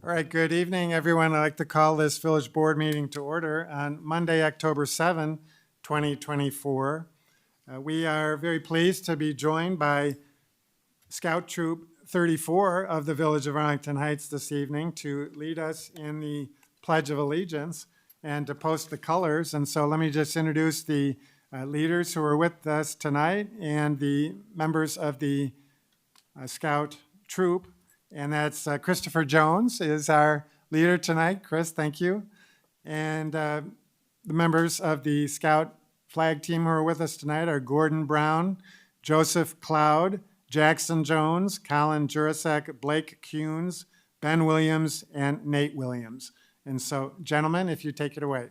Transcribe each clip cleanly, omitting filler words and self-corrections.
All right, good evening, everyone. I'd like to call this village board meeting to order on Monday, October 7, 2024. We are very pleased to be joined by Scout Troop 34 of the Village of Arlington Heights this evening to lead us in the Pledge of Allegiance and to post the colors. And so let me just introduce the leaders who are with us tonight and the members of the Scout Troop. And that's Christopher Jones is our leader tonight. Chris, thank you. And the members of the Scout flag team who are with us tonight are Gordon Brown, Joseph Cloud, Jackson Jones, Colin Jurasek, Blake Kuhns, Ben Williams, and Nate Williams. And so, gentlemen, if you take it away.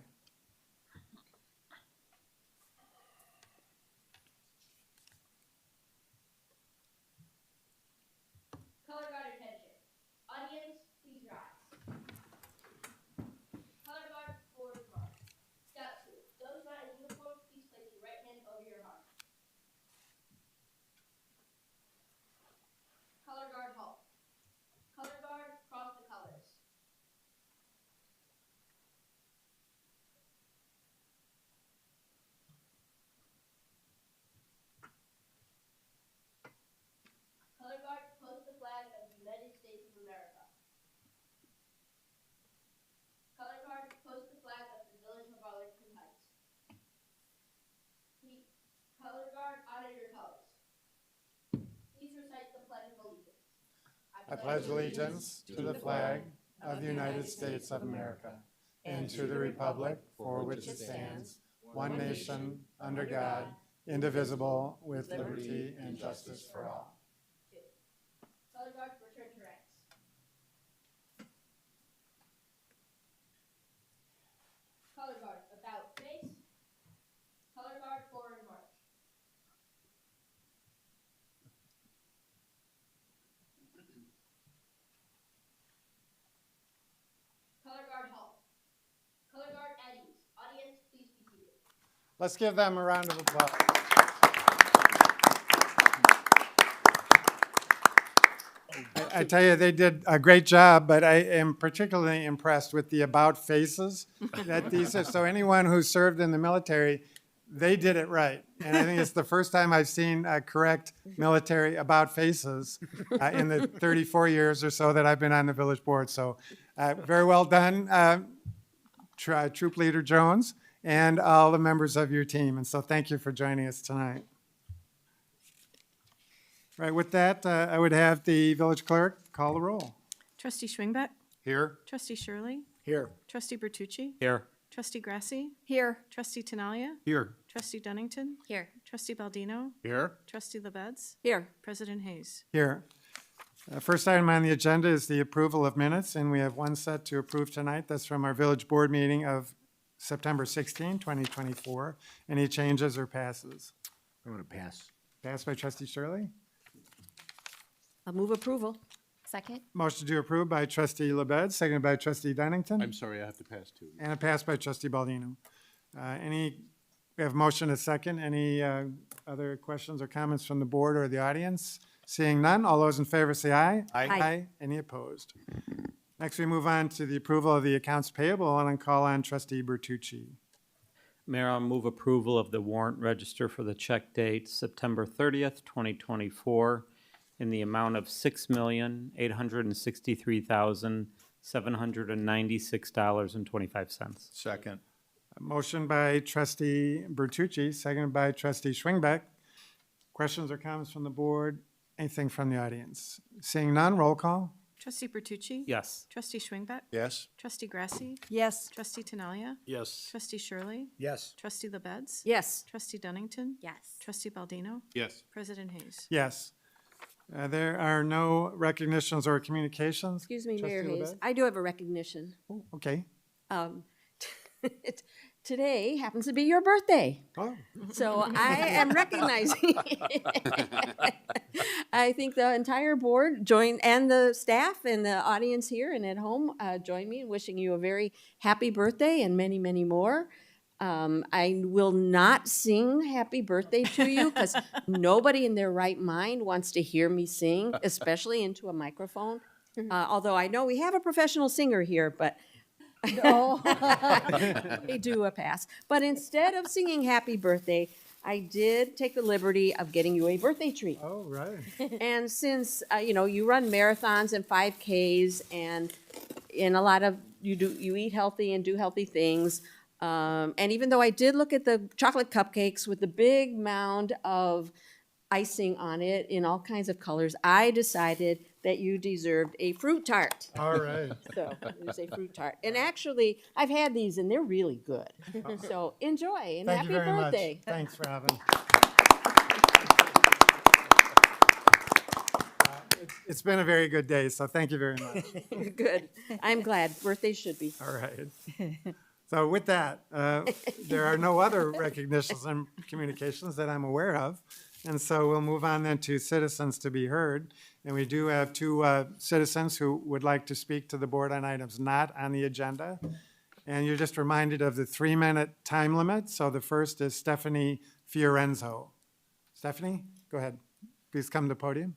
Color guard, post the flag of the United States of America. Color guard, post the flag of the Village of Arlington Heights. Color guard, honor your colors. Please recite the Pledge of Allegiance. I pledge allegiance to the flag of the United States of America and to the republic for which it stands, one nation, under God, indivisible, with liberty and justice for all. Color guard, return to ranks. Color guard, about face. Color guard, forward march. Color guard, halt. Color guard, at ease. Audience, please be seated. Let's give them a round of applause. I tell you, they did a great job, but I am particularly impressed with the about faces that these are. So anyone who served in the military, they did it right. And I think it's the first time I've seen correct military about faces in the 34 years or so that I've been on the village board. So very well done, Troop Leader Jones, and all the members of your team. And so thank you for joining us tonight. Right, with that, I would have the village clerk call the roll. Trustee Schwingbeck. Here. Trustee Shirley. Here. Trustee Bertucci. Here. Trustee Grasse. Here. Trustee Tinaglia. Here. Trustee Dunnington. Here. Trustee Baldino. Here. Trustee LaBedz. Here. President Hayes. Here. First item on the agenda is the approval of minutes, and we have one set to approve tonight. That's from our village board meeting of September 16, 2024. Any changes or passes? I'm going to pass. Passed by Trustee Shirley. I'll move approval. Second. Motion to approve by Trustee LaBedz, seconded by Trustee Dunnington. I'm sorry, I have to pass too. And a pass by Trustee Baldino. We have motion, a second. Any other questions or comments from the board or the audience? Seeing none, all those in favor say aye. Aye. Any opposed? Next, we move on to the approval of the accounts payable, and I call on Trustee Bertucci. Mayor, I'll move approval of the warrant register for the check date September 30th, 2024, in the amount of $6,863,796.25. Second. A motion by Trustee Bertucci, seconded by Trustee Schwingbeck. Questions or comments from the board? Anything from the audience? Seeing none, roll call. Trustee Bertucci. Yes. Trustee Schwingbeck. Yes. Trustee Grasse. Yes. Trustee Tinaglia. Yes. Trustee Shirley. Yes. Trustee LaBedz. Yes. Trustee Dunnington. Yes. Trustee Baldino. Yes. President Hayes. Yes. There are no recognitions or communications. Excuse me, Mayor Trustee Hayes. LaBedz? I do have a recognition. Oh, okay. Today happens to be your birthday. Oh, So I am recognizing. I think the entire board join, and the staff and the audience here and at home join me in wishing you a very happy birthday and many, many more. I will not sing happy birthday to you because nobody in their right mind wants to hear me sing, especially into a microphone. Although I know we have a professional singer here, but they do a pass. But instead of singing happy birthday, I did take the liberty of getting you a birthday treat. Oh, right. And since, you run marathons and 5Ks and in a lot of, you eat healthy and do healthy things. And even though I did look at the chocolate cupcakes with the big mound of icing on it in all kinds of colors, I decided that you deserved a fruit tart. All right. So there's a fruit tart. And actually, I've had these and they're really good. So enjoy and Thank happy you very birthday. much. Thanks for having. It's been a very good day, so thank you very much. Good. I'm glad. Birthdays should be. All right. So with that, there are no other recognitions and communications that I'm aware of. And so we'll move on then to citizens to be heard. And we do have two citizens who would like to speak to the board on items not on the agenda. And you're just reminded of the 3-minute time limit. So the first is Stephanie Fiorenzo. Stephanie, go ahead. Please come to the podium.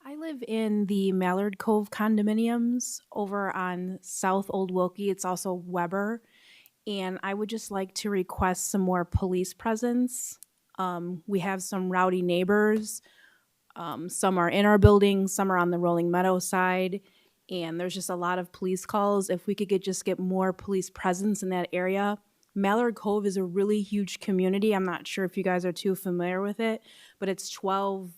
I live in the Mallard Cove condominiums over on South Old Wilkie. It's also Weber. And I would just like to request some more police presence. We have some rowdy neighbors. Some are in our building, some are on the Rolling Meadow side. And there's just a lot of police calls. If we could get more police presence in that area. Mallard Cove is a really huge community. I'm not sure if you guys are too familiar with it, but it's 12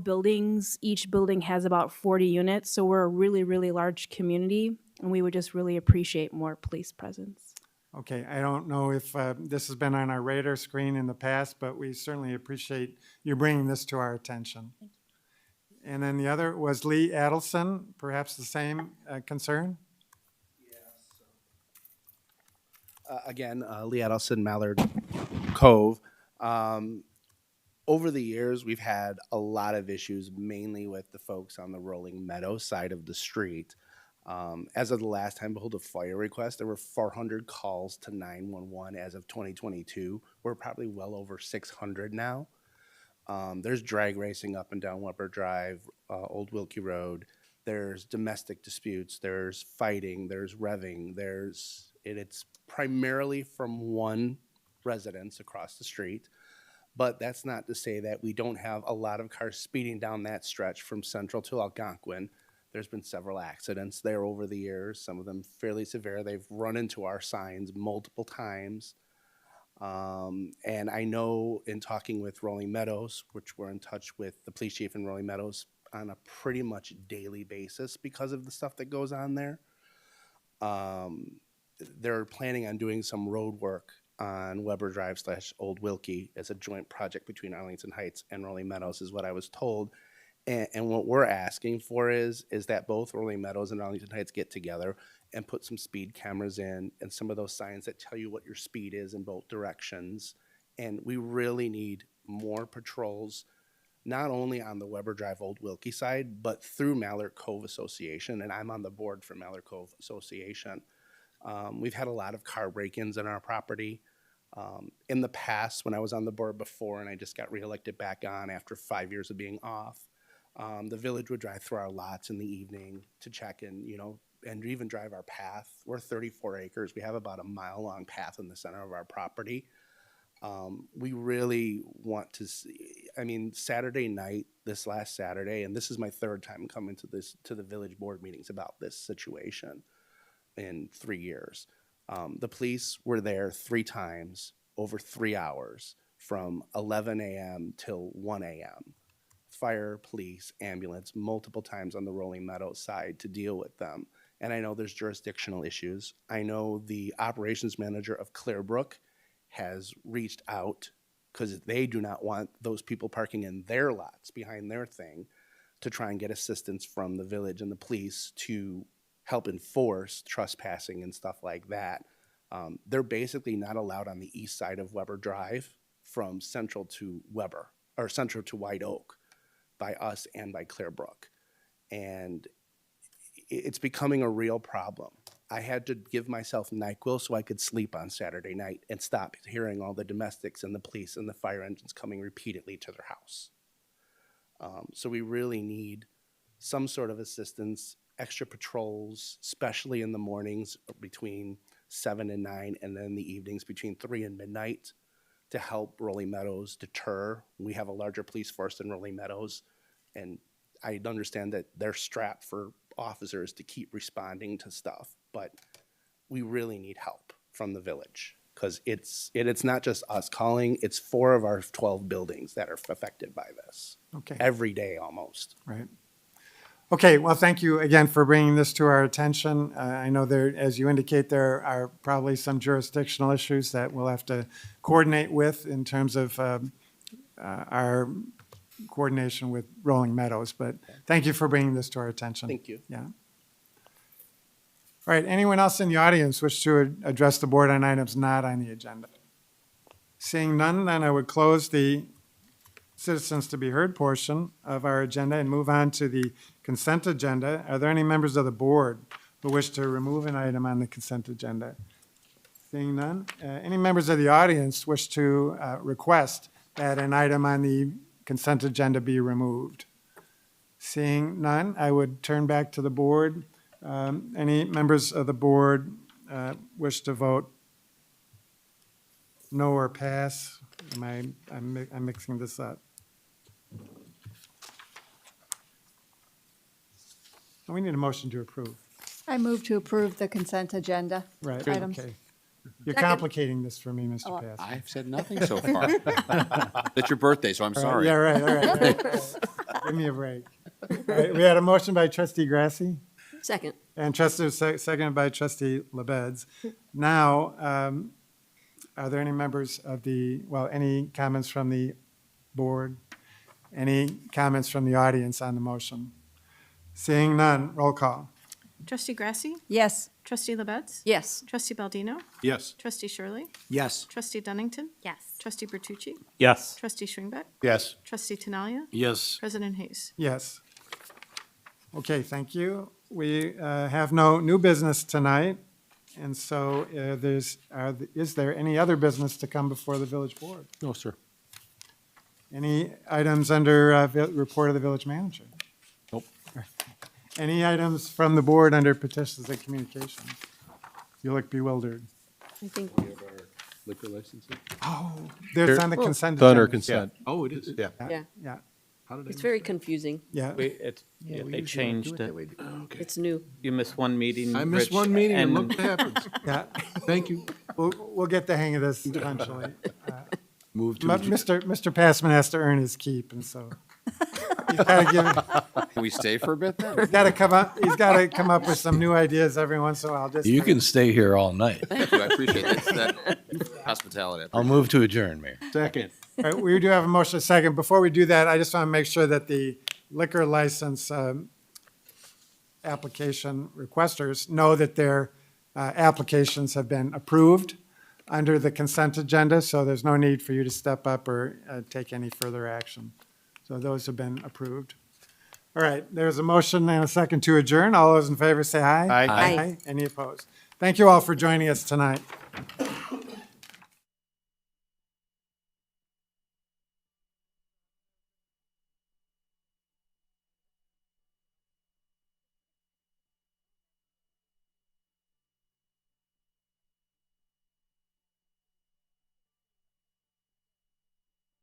buildings. Each building has about 40 units, so we're a really, really large community, and we would just really appreciate more police presence. Okay, I don't know if this has been on our radar screen in the past, but we certainly appreciate you bringing this to our attention. And then the other was Lee Adelson, perhaps the same concern? Again, Lee Adelson, Mallard Cove. Over the years, we've had a lot of issues, mainly with the folks on the Rolling Meadow side of the street. As of the last time we held a fire request, there were 400 calls to 911 as of 2022. We're probably well over 600 now. There's drag racing up and down Weber Drive, Old Wilkie Road. There's domestic disputes. There's fighting. There's revving. It's primarily from one residence across the street. But that's not to say that we don't have a lot of cars speeding down that stretch from Central to Algonquin. There's been several accidents there over the years, some of them fairly severe. They've run into our signs multiple times. And I know in talking with Rolling Meadows, which we're in touch with the police chief in Rolling Meadows on a pretty much daily basis because of the stuff that goes on there. They're planning on doing some road work on Weber Drive / Old Wilkie as a joint project between Arlington Heights and Rolling Meadows is what I was told. And what we're asking for is that both Rolling Meadows and Arlington Heights get together and put some speed cameras in and some of those signs that tell you what your speed is in both directions. And we really need more patrols, not only on the Weber Drive Old Wilkie side, but through Mallard Cove Association. And I'm on the board for Mallard Cove Association. We've had a lot of car break-ins in our property. In the past, when I was on the board before and I just got reelected back on after 5 years of being off, the village would drive through our lots in the evening to check in, and even drive our path. We're 34 acres. We have about a mile-long path in the center of our property. We really want to see, Saturday night, this last Saturday, and this is my third time coming to the village board meetings about this situation in 3 years. The police were there 3 times over 3 hours from 11 a.m. till 1 a.m. Fire, police, ambulance, multiple times on the Rolling Meadows side to deal with them. And I know there's jurisdictional issues. I know the operations manager of Clearbrook has reached out because they do not want those people parking in their lots behind their thing to try and get assistance from the village and the police to help enforce trespassing and stuff like that. They're basically not allowed on the east side of Weber Drive from Central to Weber, or Central to White Oak, by us and by Clearbrook. And it's becoming a real problem. I had to give myself NyQuil so I could sleep on Saturday night and stop hearing all the domestics and the police and the fire engines coming repeatedly to their house. So we really need some sort of assistance, extra patrols, especially in the mornings between 7 and 9, and then the evenings between 3 and midnight to help Rolling Meadows deter. We have a larger police force than Rolling Meadows, and I understand that they're strapped for officers to keep responding to stuff, but we really need help from the village because it's not just us calling, it's 4 of our 12 buildings that are affected by this Okay, every day almost. right. Okay, well, thank you again for bringing this to our attention. I know there, as you indicate, there are probably some jurisdictional issues that we'll have to coordinate with in terms of our coordination with Rolling Meadows, but thank you for bringing this to our attention. Thank you. Yeah. All right, anyone else in the audience wish to address the board on items not on the agenda? Seeing none, then I would close the citizens to be heard portion of our agenda and move on to the consent agenda. Are there any members of the board who wish to remove an item on the consent agenda? Seeing none, any members of the audience wish to request that an item on the consent agenda be removed? Seeing none, I would turn back to the board. Any members of the board wish to vote no or pass? I'm mixing this up. We need a motion to approve. I move to approve the consent agenda. Right, Items. okay. You're Second. complicating this for me, Mr. Oh, Pass. I've said nothing so far. That's your birthday, so I'm sorry. Yeah, right, all right. Give me a break. All right, we had a motion by trustee Grasse Second. and seconded by trustee LaBedz. Now, are there any members of any comments from the board? Any comments from the audience on the motion? Seeing none, roll call. Trustee Grasse, Yes. trustee LaBedz, Yes. trustee Baldino, Yes. trustee Shirley, Yes. trustee Dunnington, Yes. trustee Bertucci, Yes. trustee Schwingbeck, Yes. trustee Tinaglia, Yes. President Hayes. Yes. Okay, thank you. We have no new business tonight, and so is there any other business to come before the village board? No, sir. Any items under report of the village manager? Nope. Any items from the board under petitions and communications? You look bewildered. I think Liquor licensing? There's on the consent agenda. Thunder consent. Oh, it is? Yeah. Yeah. Yeah, How did I? it's very confusing. yeah. They changed it. Okay. It's new. You missed one meeting. I missed Rich, one meeting and and look what happens. Yeah, Thank you. we'll get the hang of this eventually. Move to. Mr. Passman has to earn his keep, and so he's got to give. Can we stay for a bit then? He's got to come up with some new ideas every once in a while. You can stay here all night. Thank you, I appreciate that hospitality. I'll move to adjourn, Mayor. Second. All right, we do have a motion a second. Before we do that, I just want to make sure that the liquor license application requesters know that their applications have been approved under the consent agenda, so there's no need for you to step up or take any further action. So those have been approved. All right, there's a motion and a second to adjourn. All those in favor say aye. Aye. Aye. Any opposed? Thank you all for joining us tonight.